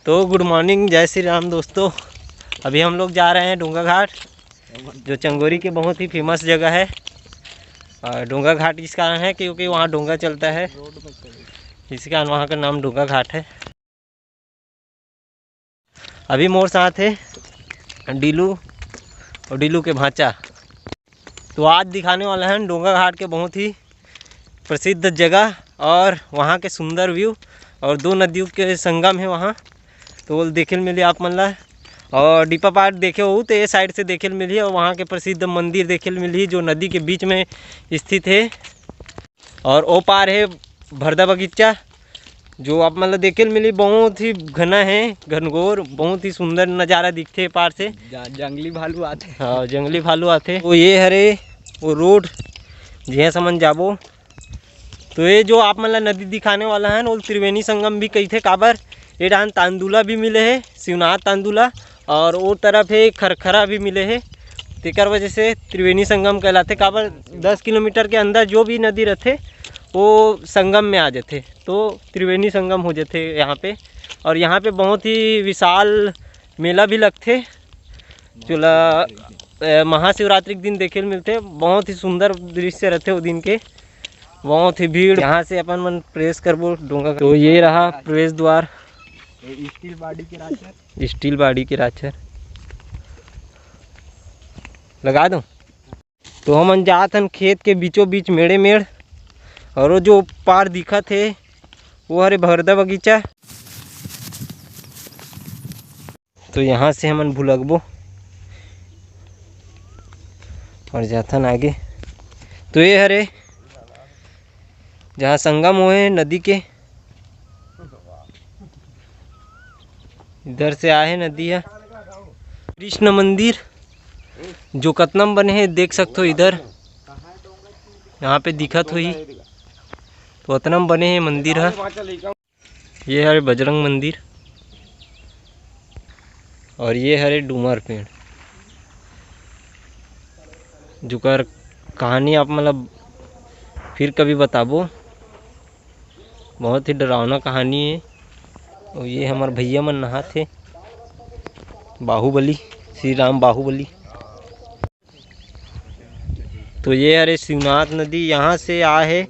तो good morning, जय श्री राम दोस्तों। अभी हम लोग जा रहे हैं डोंगा घाट, जो चंगोरी की बहुत ही फेमस जगह है। और डोंगा घाट इस कारण है क्योंकि वहाँ डोंगा चलता है, इसी कारण वहाँ का नाम डोंगा घाट है। अभी मोर साथ है डीलू और डीलू के भांचा। तो आज दिखाने वाला है डोंगा घाट के बहुत ही प्रसिद्ध जगह और वहाँ के सुंदर व्यू और दो नदियों के संगम है वहाँ, तो वो देखे मिली आप मन ला। और डीपा पार देखे हो तो ये साइड से देखे मिली और वहाँ के प्रसिद्ध मंदिर देखे मिली जो नदी के बीच में स्थित है। और ओ पार है भरदा बगीचा, जो आप मतलब देखे मिली बहुत ही घना है, घनघोर, बहुत ही सुंदर नज़ारा दिखते है पार से। जंगली भालू आते। हाँ, जंगली भालू आते। वो ये हरे वो रोड जिया समझ जाबो। तो ये जो आप मतलब नदी दिखाने वाला है वो त्रिवेणी संगम भी कही थे काबर। ये डान तांदुला भी मिले है, शिवनाथ तांदुला, और वो तरफ है खरखरा भी मिले है। तेकर वजह से त्रिवेणी संगम कहलाते काबर 10 किलोमीटर के अंदर जो भी नदी रहते वो संगम में आ जाते, तो त्रिवेणी संगम हो जाते यहाँ पे। और यहाँ पे बहुत ही विशाल मेला भी लगते, जो महाशिवरात्रि के दिन देखे मिलते। बहुत ही सुंदर दृश्य रहते वो दिन के, बहुत ही भीड़। यहाँ से अपन मन प्रवेश करबो डोंगा। तो ये रहा प्रवेश द्वार, स्टील बाड़ी के राचर। स्टील बाड़ी के राचर लगा दूं। तो हम जात हन खेत के बीचों बीच मेड़े मेड़, और वो जो पार दिखा थे वो हरे भरदा बगीचा। तो यहाँ से हमन भुलगबो और जाथन आगे। तो ये हरे जहाँ संगम हुए नदी के, इधर से आए नदी है। कृष्ण मंदिर जो कतनम बने हैं देख सकते हो, इधर यहाँ पे दिखत हुई तो अतनम बने हैं मंदिर है। ये हरे बजरंग मंदिर और ये हरे डूमर पेड़, जो कर कहानी आप मतलब फिर कभी बताबो। बहुत ही डरावना कहानी है। और ये हमारे भैया मन नहा थे, बाहुबली, श्री राम बाहुबली। तो ये हरे शिवनाथ नदी यहाँ से आ है,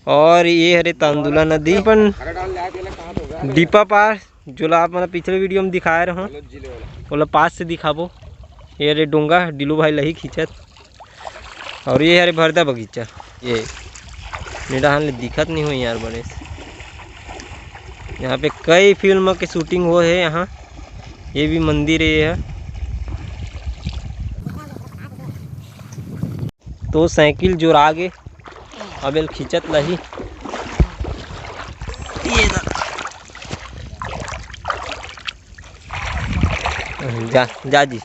और ये हरे तांदुला नदी। अपन दीपा पार जो आप मतलब पिछले वीडियो में दिखाए रहो बोला पास से दिखाबो। ये हरे डोंगा डीलू भाई लही खींचत, और ये हरे भरदा बगीचा। ये निडान दिखत नहीं हुई यार बड़े से। यहाँ पे कई फिल्म की शूटिंग हो है यहाँ। ये भी मंदिर है यह। तो साइकिल जो आगे अबेल खींचत लही। जा जा जी।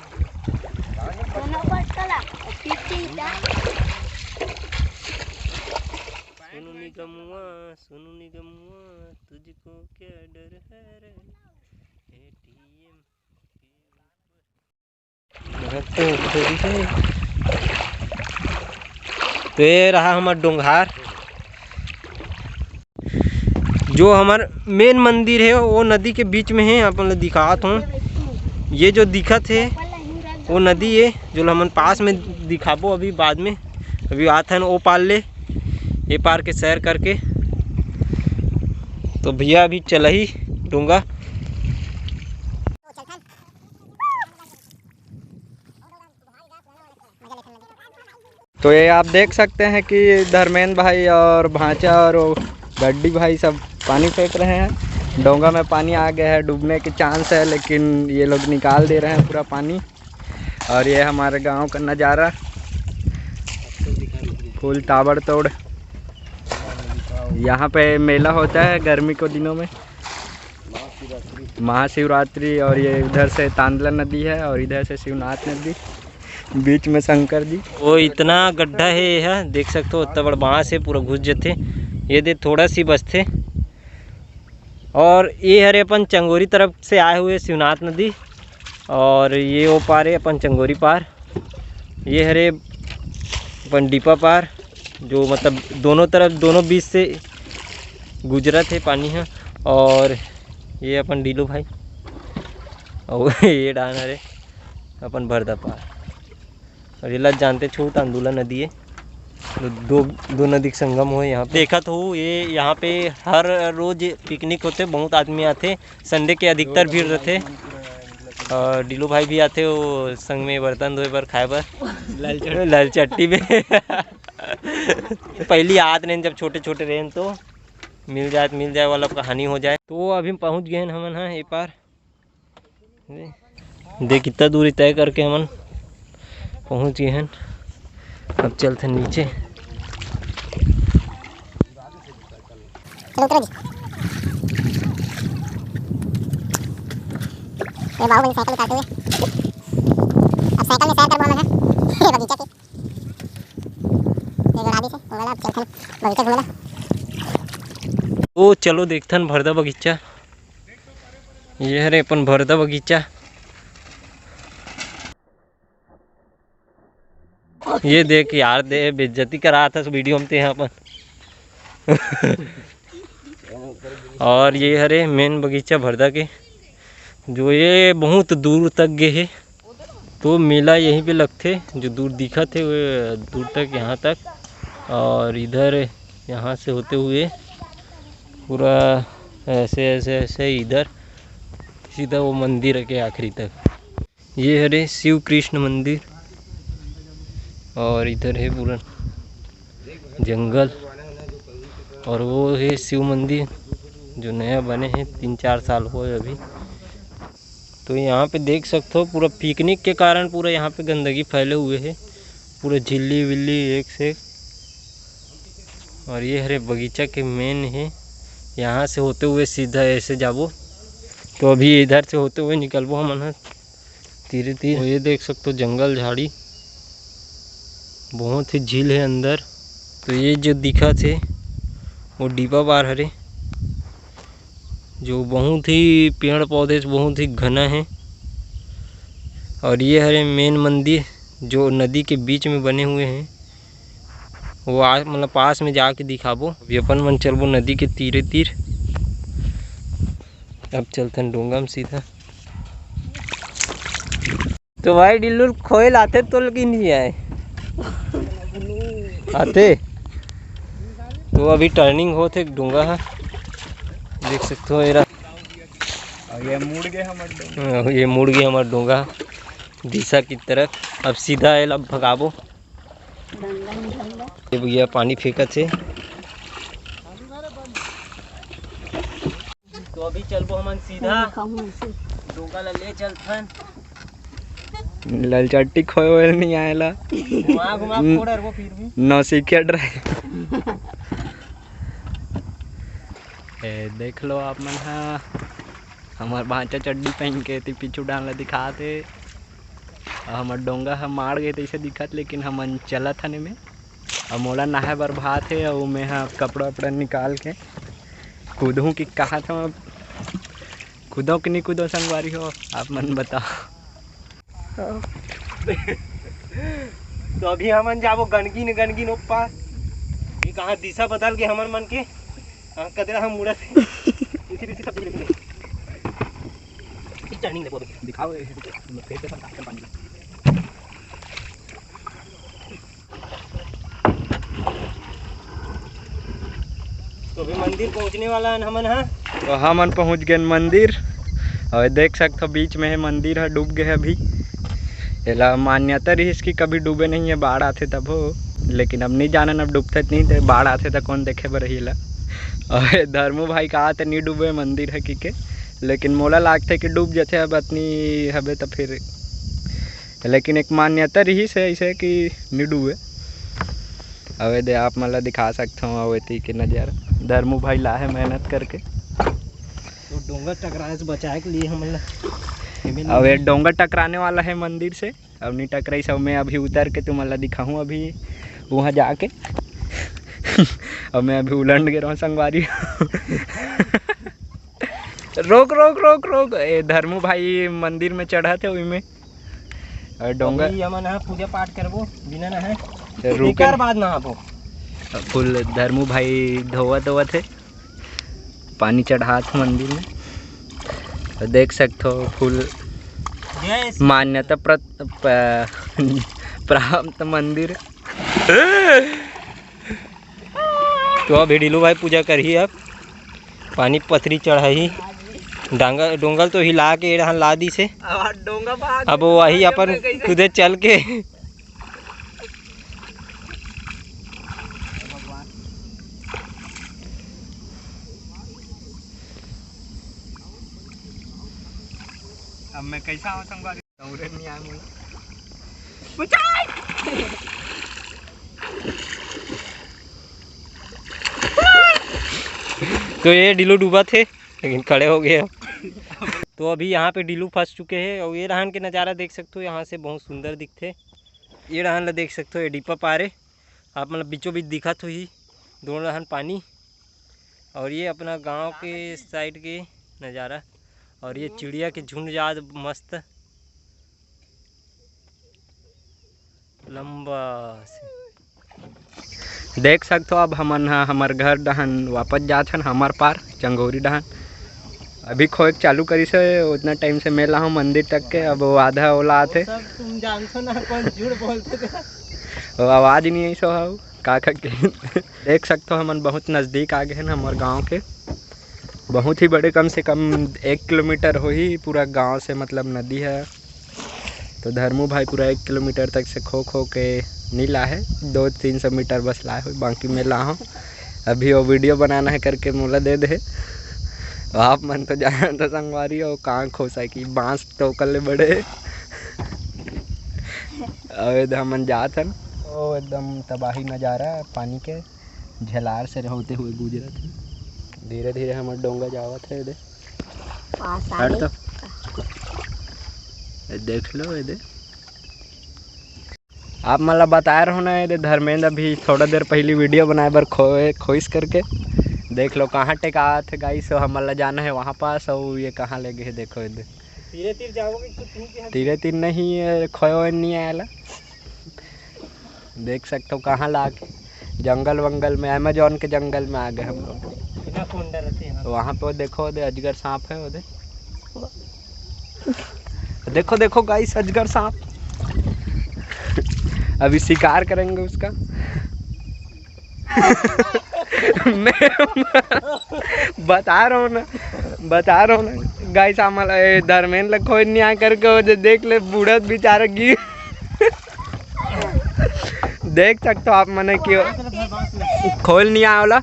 सुनो निगमुआ तुझको क्या डर है रे एटीएम। तो ये रहा हमारा डोंघार। जो हमारा मेन मंदिर है वो नदी के बीच में है। अपन दिखात हूँ, ये जो दिखत है वो नदी है जो हमन पास में दिखाबो अभी बाद में। अभी आते हैं वो पार ले, ये पार के सैर करके। तो भैया अभी चला ही डोंगा। तो ये आप देख सकते हैं कि धर्मेंद्र भाई और भांचा और गड्डी भाई सब पानी फेंक रहे हैं। डोंगा में पानी आ गया है, डूबने के चांस है, लेकिन ये लोग निकाल दे रहे हैं पूरा पानी। और ये हमारे गांव का नज़ारा फुल ताबड़तोड़। यहाँ पे मेला होता है गर्मी के दिनों में, महाशिवरात्रि। और ये इधर से तांदला नदी है और इधर से शिवनाथ नदी, बीच में शंकर जी। वो इतना गड्ढा है यह देख सकते हो, इतना बड़ा बाँस है, पूरा घुस जाते। ये दे थोड़ा सी बचते। और ये हरे अपन चंगोरी तरफ से आए हुए शिवनाथ नदी, और ये वो पार है अपन चंगोरी पार। ये हरे अपन डीपा पार, जो मतलब दोनों तरफ दोनों बीच से गुजरत है पानी है। और ये अपन डीलू भाई और ये डाना रे अपन भरदा पार। और ये जानते छोट आंदोलन नदी है, दो नदी के संगम हो यहाँ पे। देखा तो ये यहाँ पे हर रोज पिकनिक होते, बहुत आदमी आते, संडे के अधिकतर भीड़ रहते। और डीलू भाई भी आते वो संग में बर्तन धोए बर, खाए बर, लाल चट्टी में। पहली याद नहीं, जब छोटे छोटे रहे तो मिल जाए वाला कहानी हो जाए। तो अभी पहुँच गए हमन हाँ ये पार। देख कितना दूरी तय करके हमन पहुँच गए हैं। अब चलते नीचे। ये बाहुबली साइकिल उतारते हुए अब साइकिल में सैर कर बोला है बगीचा के ये गरादी से बोला। अब चलते बगीचा घूमेला। ओ चलो देखथन भरदा बगीचा। ये हरे अपन भरदा बगीचा। ये देख यार, दे बेइज्जती करा था वीडियो में यहाँ अपन। और ये हरे मेन बगीचा भरदा के, जो ये बहुत दूर तक गए है। तो मेला यहीं पे लगते, जो दूर दिखा थे वो दूर तक यहाँ तक। और इधर यहाँ से होते हुए पूरा ऐसे ऐसे ऐसे इधर सीधा वो मंदिर के आखिरी तक। ये हरे शिव कृष्ण मंदिर। और इधर है पूरा जंगल। और वो है शिव मंदिर जो नया बने हैं, 3-4 साल हुए अभी। तो यहाँ पे देख सकते हो पूरा पिकनिक के कारण पूरा यहाँ पे गंदगी फैले हुए है, पूरा झिल्ली विल्ली एक से। और ये हरे बगीचा के मेन है। यहाँ से होते हुए सीधा ऐसे जाबो तो अभी इधर से होते हुए निकलबो हम धीरे धीरे। ये देख सकते हो जंगल झाड़ी, बहुत ही झील है अंदर। तो ये जो दिखा थे वो डिब्बा बार हरे, जो बहुत ही पेड़ पौधे से बहुत ही घना है। और ये हरे मेन मंदिर जो नदी के बीच में बने हुए हैं, वो आज मतलब पास में जाके दिखाबो। अभी अपन मन चलबो नदी के तीरे तीर। अब चलते हैं डोंगा में सीधा। तो भाई डिल्लू खोल आते तो लेकिन नहीं आए आते। तो अभी टर्निंग होते डोंगा है, देख सकते हो। ये मुड़ गए हमारे ये मुड़ गए हमारा डोंगा दिशा की तरफ। अब सीधा है, अब भगाबो। ये भैया पानी फेंका थे। तो अभी चलबो हम सीधा डोंगा ला ले चलथन। लाल चट्टी खोए नहीं आएला, घुमा फोड़र वो फिर भी नौसिखिया ड्राइव। देख लो आप मन हा हमार भांचा चड्डी पहन के ती पीछू डालना दिखाते। हमार डोंगा हम मार गए थे ऐसे दिखत, लेकिन हम चलत हने में। अब मोला नहाए बर भात है और मैं हाँ कपड़ा वपड़ा निकाल के कूदूँ कि कहाँ था। कूदो कि नहीं कूदो संगवारी हो, आप मन बताओ। तो अभी हमन जाबो गनगिन ओप्पा। ये कहाँ दिशा बदल के हमर मन के कदरा हम मुड़ा थे। दिखाओ तो अभी मंदिर पहुंचने वाला है हमन। हाँ तो हमन पहुंच गए मंदिर। और देख सकते हो बीच में है मंदिर है, डूब गए अभी। एला मान्यता रही इसकी कभी डूबे नहीं है, बाढ़ आते तब हो। लेकिन अब नहीं जानन, अब डूबते नहीं थे, बाढ़ आते तो कौन देखे बर रही ला। और धर्मू भाई कहा थे नहीं डूबे मंदिर है कि लेकिन मोला लागते कि डूब जाते अब इतनी हबे तो फिर। लेकिन एक मान्यता रही से ऐसे कि नहीं डूबे। अवे दे आप मतलब दिखा सकते हो अवेती के नज़ारा। धर्मू भाई ला है मेहनत करके। तो डोंगा टकराने से बचाए के लिए हम अब ये डोंगा टकराने वाला है मंदिर से। अब नहीं टकराई सब मैं अभी उतर के तुम्हारा दिखाऊँ अभी वहाँ जाके। अब मैं अभी उलट गिर रहा हूँ संगवारी। रोक रोक रोक रोक। ए धर्मू भाई मंदिर में चढ़ा थे वही में। और डोंगा हमन पूजा पाठ करबो बिना नहाए, रुकर बाद नहाबो। फुल धर्मू भाई धोवा थे, पानी चढ़ा था मंदिर में। देख सकते हो फुल मान्यता प्राप्त मंदिर। तो अभी डीलू भाई पूजा कर ही, अब पानी पथरी चढ़ाई, डोंगल तो हिला के यहाँ ला दी से। अब वही अपन खुदे चल के अब मैं कैसा हूँ संगवारी नहीं आया मुझे। तो ये डीलू डूबा थे लेकिन खड़े हो गए। तो अभी यहाँ पे डीलू फंस चुके हैं और ये रहन के नज़ारा देख सकते हो, यहाँ से बहुत सुंदर दिखते। ये रहन ला देख सकते हो, ये डिपा पारे आप मतलब बीचों बीच दिखा तो ही दोनों रहन पानी, और ये अपना गांव के साइड के नज़ारा, और ये चिड़िया के झुंड याद मस्त लंबा से देख सकते हो। अब हमन हमार घर डहन वापस जाथन, हमार पार चंगोरी डहन। अभी खोए चालू करी से उतना टाइम से मेला हूँ मंदिर तक के। अब वो आधा ओला आते, तुम जानते ना कौन झूठ बोलते थे, आवाज़ ही नहीं आई सो हाउ का के। देख सकते हो हमन बहुत नज़दीक आ गए हैं हमारे गांव के, बहुत ही बड़े, कम से कम 1 किलोमीटर हो ही पूरा गांव से, मतलब नदी है। तो धर्मू भाई पूरा 1 किलोमीटर तक से खो के नहीं ला है, 200-300 मीटर बस लाए हो, बाकी मैं ला हूँ। अभी वो वीडियो बनाना है करके मोला दे दे। आप मन तो जान तो संगवारी हो कहाँ खोसा की बांस तो कल बड़े। और एकदम मन जात हन, वो एकदम तबाही नज़ारा है, पानी के झलार से होते हुए गुजरत है। धीरे धीरे हमारे डोंगा जावत है। ये तो देख लो, ये आप मतलब बता रहे हो ना, ये धर्मेंद्र अभी थोड़ा देर पहली वीडियो बनाए बार खोइस करके देख लो कहाँ टेका थे गाइस। हमारा जाना है वहाँ पास, और ये कहाँ ले गए देखो। इधर धीरे धीरे जाओगे, धीरे धीरे नहीं खोए नहीं आया। देख सकते हो कहाँ ला के जंगल वंगल में, अमेजोन के जंगल में आ गए हम लोग। वहाँ पे देखो दे अजगर सांप है, वो देखो देखो गाइस अजगर सांप। अभी शिकार करेंगे उसका। मैं बता रहा हूँ ना गाइस, हमारा धर्मेंद्र खोज नहीं आ करके देख ले, बूढ़ा बेचारा गिर। देख सकते हो आप मैंने क्यों खोल नहीं आया वाला,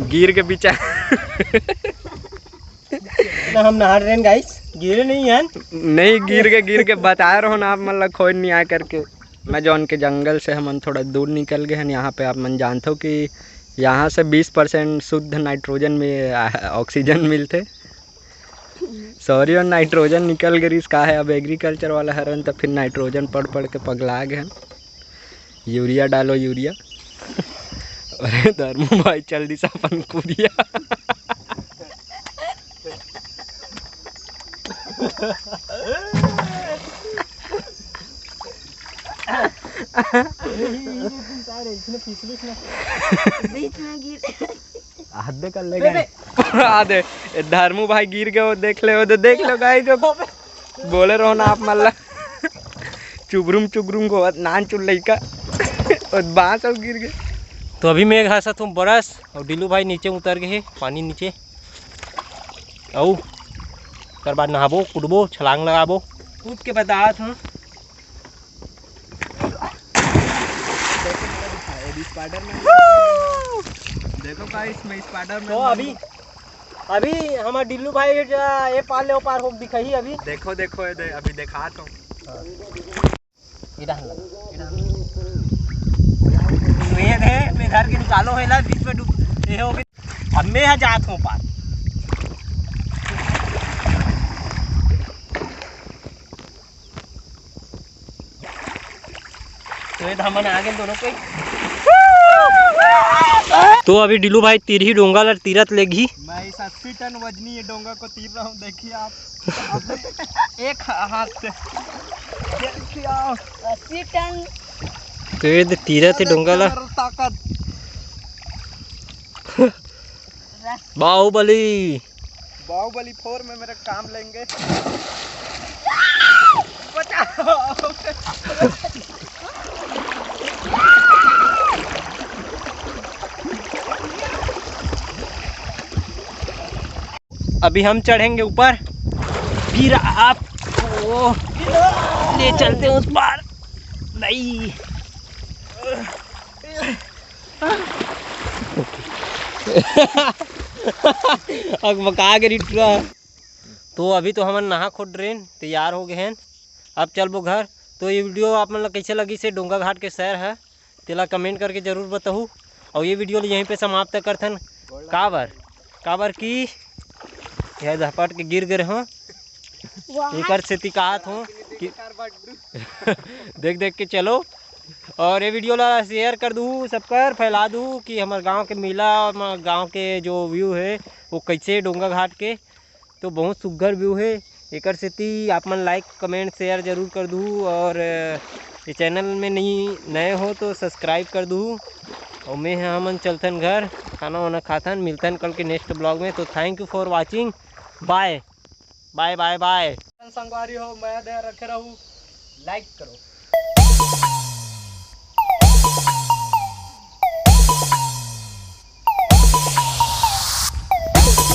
गिर के बेचारा। हम नहा रहे हैं गाइस, गिरे नहीं हैं। नहीं गिर के बता रहा हूँ ना आप, मतलब खोज नहीं आ करके। मैं जौन के जंगल से हम थोड़ा दूर निकल गए हैं। यहाँ पे आप मन जानते हो कि यहाँ से 20% शुद्ध नाइट्रोजन में ऑक्सीजन मिलते। सॉरी, और नाइट्रोजन निकल गई इसका है। अब एग्रीकल्चर वाला हरन तो फिर नाइट्रोजन पढ़ के पगला गए हैं। यूरिया डालो यूरिया। अरे धर्मू भाई चल दी अपन कुरिया। आधे कर ले गए, आधे धर्मू भाई गिर गए, वो देख ले, वो देख लो गाइस। जो बोले रहो ना आप मल्ला चुगरुम को नान चुल लइका और बांस और गिर गए। तो अभी मैं घासा तुम बरस और डीलू भाई नीचे उतर गए, पानी नीचे। औ कर बाद नहाबो, कूदबो, छलांग लगाबो, कूद के बतात हूँ। देखो गाइस मैं स्पाइडरमैन। तो अभी हमारा डिल्लू भाई ये पार ले पार हो दिखाई। अभी देखो अभी दिखा तो मैं घर के निकालो है ला बीच में डूब ये हो गई। अब मैं यहाँ जात हूँ पार। तो हमन आगे दोनों को। तो अभी डिल्लू भाई तिरही डोंगा ला तीरथ लेगी। मैं इस 80 टन वजनी ये डोंगा को तीर रहा हूँ, देखिए आप। एक हाथ से देखिए आप 80 टन तो ये तीरथ है डोंगा ला। ताकत बाहुबली 4 में मेरा काम लेंगे। अभी हम चढ़ेंगे ऊपर, फिर आपको ले चलते हैं उस पार। नहीं बका के रिटरा। तो अभी तो हम नहा खोद ड्रेन तैयार हो गए हैं, अब चलबो घर। तो ये वीडियो आप मतलब कैसे लगी से डोंगा घाट के सैर है तेला कमेंट करके ज़रूर बताऊँ। और ये वीडियो यहीं पे समाप्त करथन। काबर की यह झपट के गिर गए हों, एक से कहात हूँ कि देख देख के चलो। और ये वीडियो ला शेयर कर दूँ, सबकर फैला दूँ कि हमारे गांव के मेला और हमारे गांव के जो व्यू है वो कैसे डोंगा घाट के तो बहुत सुघर व्यू है। एक सेती आप मन लाइक कमेंट शेयर जरूर कर दूँ। और ये चैनल में नए हो तो सब्सक्राइब कर दूँ। और मैं हमन चलथन घर, खाना वाना खाथन, मिलथन कल के नेक्स्ट ब्लॉग में। तो thank you for watching, bye bye bye bye. संगवारी हो मैं दे रखे रहूँ, लाइक करो।